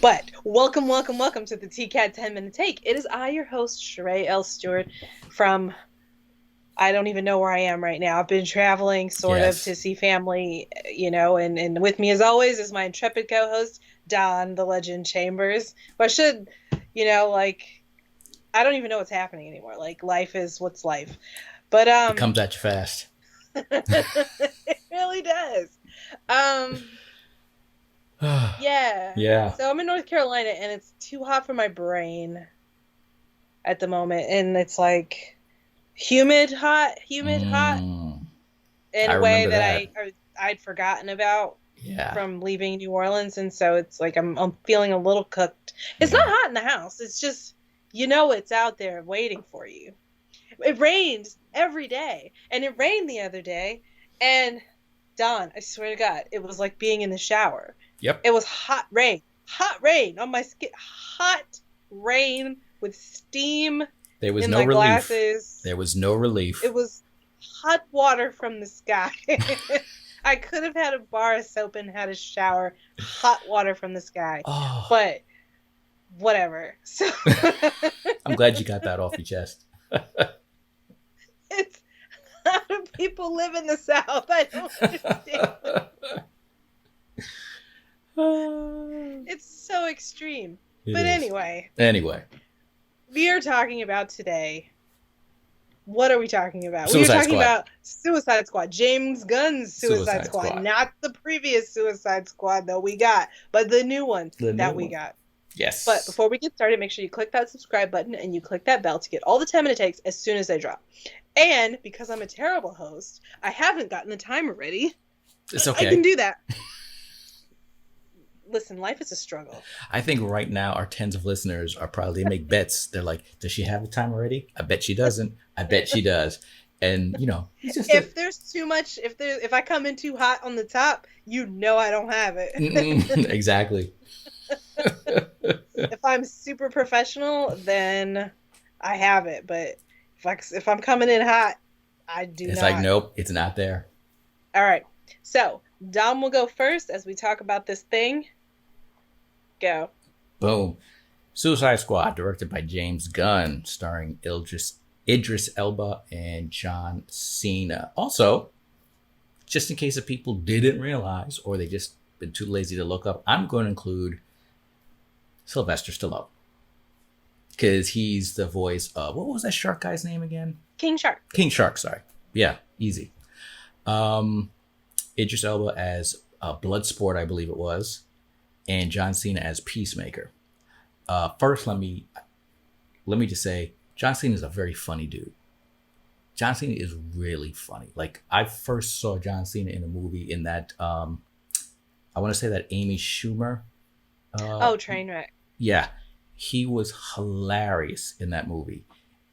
But welcome to the TCAT 10-minute take. It is I, your host, Sheree L. Stewart, from I don't even know where I am right now. I've been traveling sort of Yes. to see family, and with me as always is my intrepid co-host, Don the Legend Chambers. But I should, I don't even know what's happening anymore. Like life is what's life. But It comes at you fast. it really does. Um yeah. Yeah. So I'm in North Carolina and it's too hot for my brain at the moment, and it's like humid hot Mm, in I a way remember that that. I'd forgotten about Yeah. from leaving New Orleans, and so it's like I'm feeling a little cooked. It's not Yeah. hot in the house. It's just it's out there waiting for you. It rains every day, and it rained the other day, and Don, I swear to God, it was like being in the shower. Yep. It was hot rain on my skin, hot rain with steam There was in no my relief. glasses. There was no relief. It was hot water from the sky. I could have had a bar of soap and had a shower, hot water from the sky. Oh, But whatever. So I'm glad you got that off your chest. it's how do people live in the South? I don't understand. It's so extreme. It But is. anyway, Anyway, we are talking about today. What are we talking about? We are Suicide talking Squad. about Suicide Squad, James Gunn's Suicide Suicide Squad, Squad. not the previous Suicide Squad that we got, but the new one The new that we one. got. But Yes. before we get started, make sure you click that subscribe button and you click that bell to get all the 10-minute takes as soon as they drop. And because I'm a terrible host, I haven't gotten the timer ready. It's I can okay. do that. Listen, life is a struggle. I think right now our tens of listeners are probably they make bets. They're like, does she have the time already? I bet she doesn't. I bet she does. And it's just a If there's too much, if I come in too hot on the top, I don't have it. exactly. If I'm super professional, then I have it. But if I'm coming in hot, I do It's like, not. nope, it's not there. All right. So Dom will go first as we talk about this thing. Go. Boom. Suicide Squad, directed by James Gunn, starring Idris Elba and John Cena. Also, just in case if people didn't realize or they just been too lazy to look up, I'm going to include Sylvester Stallone because he's the voice of what was that shark guy's name again? King Shark. King Shark. Sorry. Yeah, easy. Um, Idris Elba as Bloodsport, I believe it was, and John Cena as Peacemaker. First, let me just say, John Cena is a very funny dude. John Cena is really funny. Like I first saw John Cena in a movie in that I want to say that Amy Schumer. Uh, Oh, Trainwreck. yeah, he was hilarious in that movie,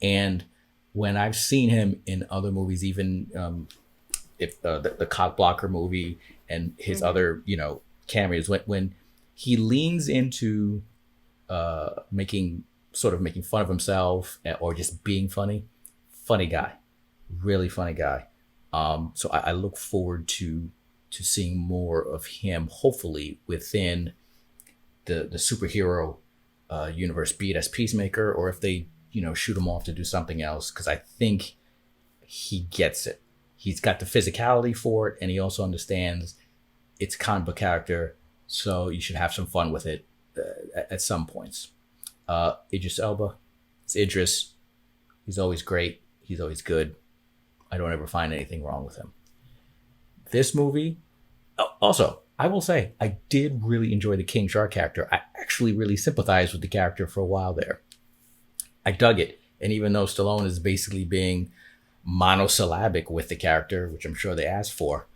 and when I've seen him in other movies, even if the Cock Blocker movie and his Mm-hmm. other cameos, when he leans into making fun of himself or just being funny guy, really funny guy. So I look forward to seeing more of him, hopefully within the superhero universe, be it as Peacemaker or if they shoot him off to do something else, because I think he gets it. He's got the physicality for it, and he also understands it's a comic book character, so you should have some fun with it at some points. Idris Elba, it's Idris. He's always great. He's always good. I don't ever find anything wrong with him. This movie, also, I will say, I did really enjoy the King Shark character. I actually really sympathized with the character for a while there. I dug it. And even though Stallone is basically being monosyllabic with the character, which I'm sure they asked for,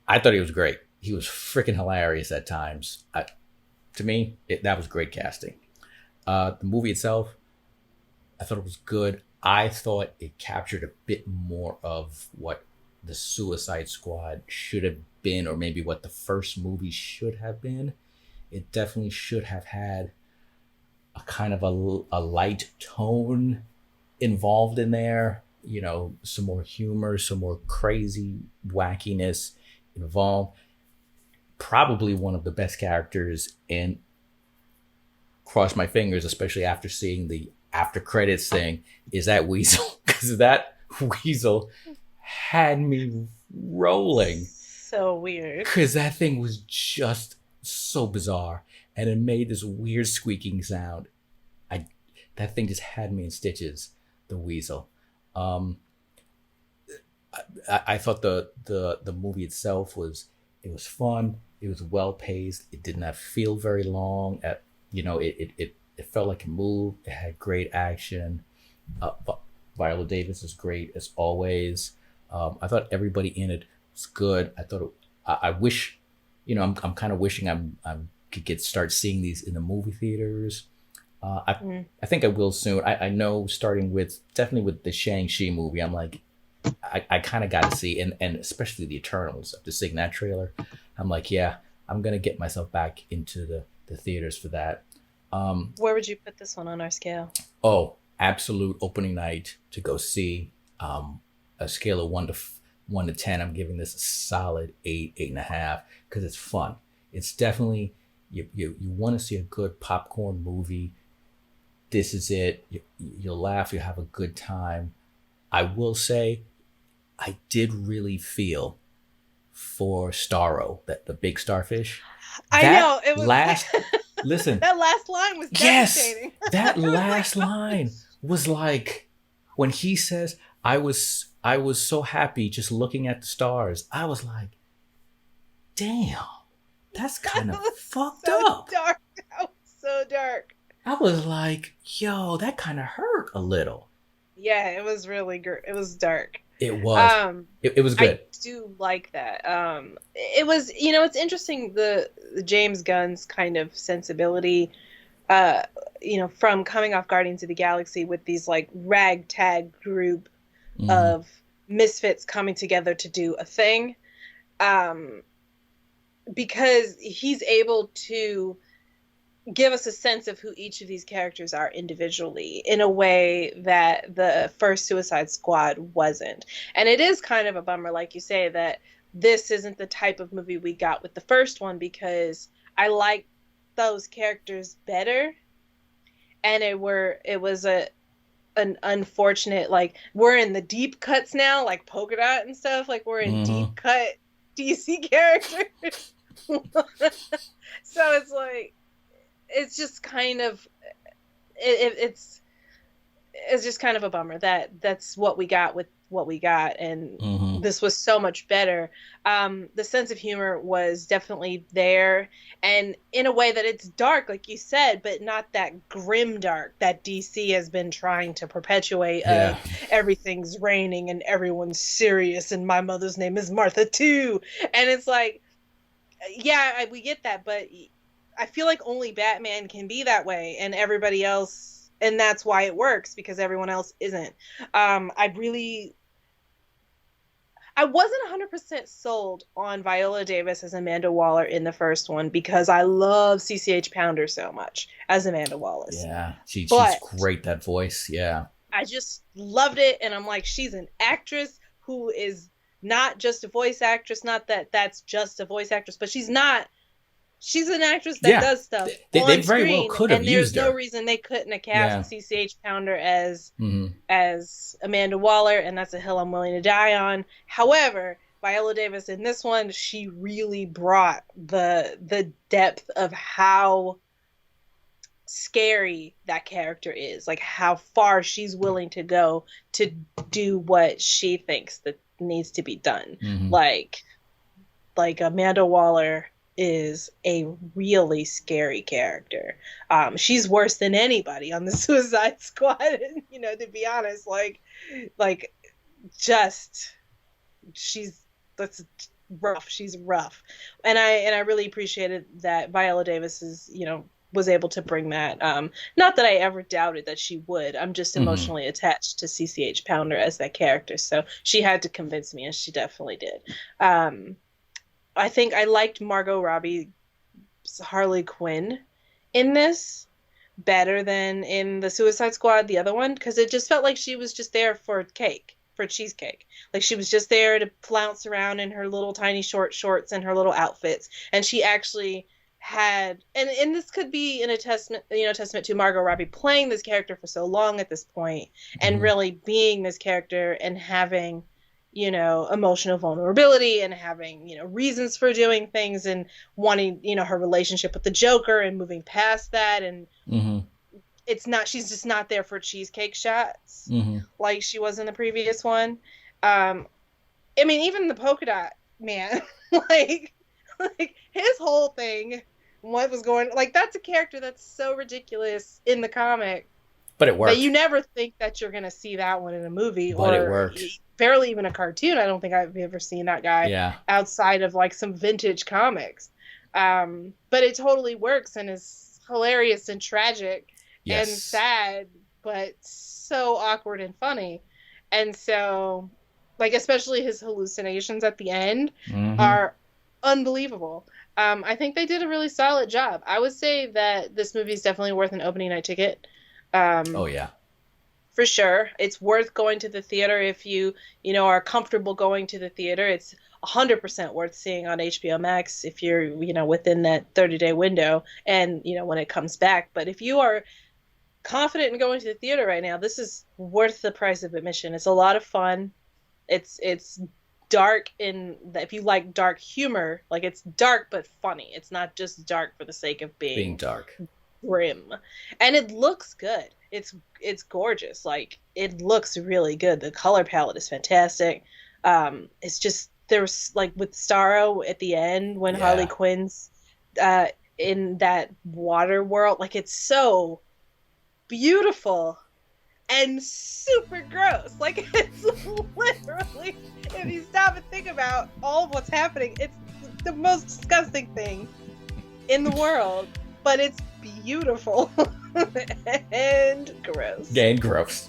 I thought he was great. He was freaking hilarious at times. To me, that was great casting. The movie itself, I thought it was good. I thought it captured a bit more of what the Suicide Squad should have been, or maybe what the first movie should have been. It definitely should have had a kind of a light tone involved in there. Some more humor, some more crazy wackiness involved. probably one of the best characters in, cross my fingers, especially after seeing the after credits thing, is that Weasel. Because that Weasel had me rolling. So weird. Because that thing was just so bizarre. And it made this weird squeaking sound. That thing just had me in stitches, the Weasel. I thought the movie itself was fun. It was well paced. It did not feel very long. It felt like it moved. It had great action. Viola Davis is great as always. I thought everybody in it was good. I wish, I'm kind of wishing I could start seeing these in the movie theaters. I think I will soon. I know, starting with definitely with the Shang-Chi movie, I'm like, I kind of got to see, and especially the Eternals. After seeing that trailer, I'm like, yeah, I'm gonna get myself back into the theaters for that. Where would you put this one on our scale? Oh, absolute opening night to go see. A scale of 1 to 10, I'm giving this a solid 8.5, because it's fun. It's definitely, you want to see a good popcorn movie. This is it. You'll laugh. You have a good time. I will say, I did really feel for Starro, that the big starfish. I know it was listen. That last line was devastating. Yes, that last line was like when he says, "I was so happy just looking at the stars." I was like, "Damn, that's kind of fucked up." Dark. That was so dark. I was like, "Yo, that kind of hurt a little." Yeah, it was really it was dark. It was. It was good. I do like that. It was, it's interesting, the James Gunn's kind of sensibility, from coming off Guardians of the Galaxy with these like ragtag group of misfits coming together to do a thing, because he's able to give us a sense of who each of these characters are individually in a way that the first Suicide Squad wasn't. And it is kind of a bummer, like you say, that this isn't the type of movie we got with the first one, because I like those characters better. And it was an unfortunate, like, we're in the deep cuts now, like Polka Dot and stuff, like we're in deep cut DC characters. So it's like, it's just kind of, it's just kind of a bummer that that's what we got with what we got, and this was so much better. The sense of humor was definitely there, and in a way that it's dark, like you said, but not that grim dark that DC has been trying to perpetuate. Yeah. Everything's raining and everyone's serious, and my mother's name is Martha too, and it's like, yeah, we get that, but I feel like only Batman can be that way, and everybody else, and that's why it works, because everyone else isn't. I wasn't 100% sold on Viola Davis as Amanda Waller in the first one, because I love CCH Pounder so much as Amanda Wallace. Yeah, she's great, that voice. Yeah. I just loved it, and I'm like, she's an actress who is not just a voice actress, not that that's just a voice actress, but she's an actress that does stuff they very well could have used her. And there's no reason they couldn't have cast CCH Pounder as Amanda Waller, and that's a hill I'm willing to die on. However, Viola Davis in this one, she really brought the depth of how scary that character is, like how far she's willing to go to do what she thinks that needs to be done. Like Amanda Waller is a really scary character. She's worse than anybody on the Suicide Squad, to be honest, that's rough. She's rough. And I really appreciated that Viola Davis was able to bring that. Not that I ever doubted that she would. I'm just emotionally attached to CCH Pounder as that character. So she had to convince me, and she definitely did. I think I liked Margot Robbie's Harley Quinn in this better than in the Suicide Squad, the other one, because it just felt like she was just there for cake, for Cheesecake. Like, she was just there to flounce around in her little tiny short shorts and her little outfits. And she actually had, and this could be in a testament to Margot Robbie playing this character for so long at this point, and really being this character and having, emotional vulnerability and having, reasons for doing things and wanting, her relationship with the Joker and moving past that. And she's just not there for cheesecake shots like she was in the previous one. I mean, even the polka dot man, like his whole thing, what was going, like, that's a character that's so ridiculous in the comic, but it worked. But you never think that you're gonna see that one in a movie, but or it worked. Barely even a cartoon. I don't think I've ever seen that guy outside of like some vintage comics. But it totally works and is hilarious and tragic and sad, but so awkward and funny. And so, like, especially his hallucinations at the end are unbelievable. I think they did a really solid job. I would say that this movie is definitely worth an opening night ticket. Oh yeah, for sure. It's worth going to the theater if you are comfortable going to the theater. It's 100% worth seeing on HBO Max if you're within that 30-day window and when it comes back. But if you are confident in going to the theater right now, this is worth the price of admission. It's a lot of fun. It's dark if you like dark humor, like, it's dark but funny. It's not just dark for the sake of being dark, grim. And it looks good. It's gorgeous. Like, it looks really good. The color palette is fantastic. It's just, there was, like, with Starro at the end when Harley Quinn's in that water world, like, it's so beautiful and super gross. Like, it's literally, if you stop and think about all of what's happening, it's the most disgusting thing in the world, but it's beautiful and gross. And gross.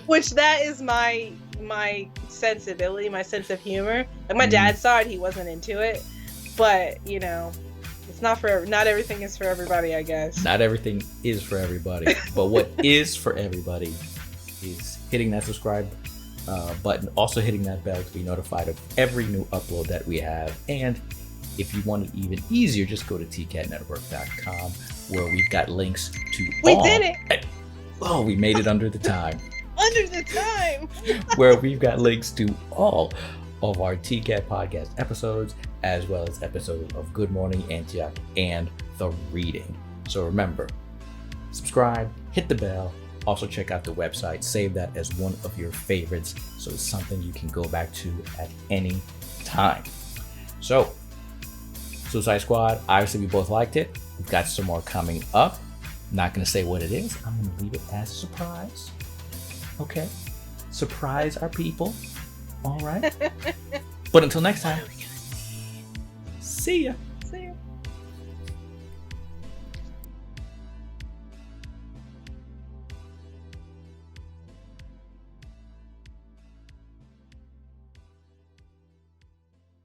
Which that is my sensibility, my sense of humor. Like, my dad saw it, he wasn't into it, but it's not everything is for everybody, I guess. Not everything is for everybody. But what is for everybody is hitting that subscribe button, also hitting that bell to be notified of every new upload that we have. And if you want it even easier, just go to tcatnetwork.com, where we've got links to We did it! Oh, we made it under the time. Under the time! Where we've got links to all of our TCAT podcast episodes, as well as episodes of Good Morning Antioch and The Reading. So remember, subscribe, hit the bell, also check out the website, save that as one of your favorites, so it's something you can go back to at any time. So, Suicide Squad, obviously we both liked it. We've got some more coming up. I'm not going to say what it is. I'm going to leave it as a surprise. Okay? Surprise our people. All right? But until next time, see ya.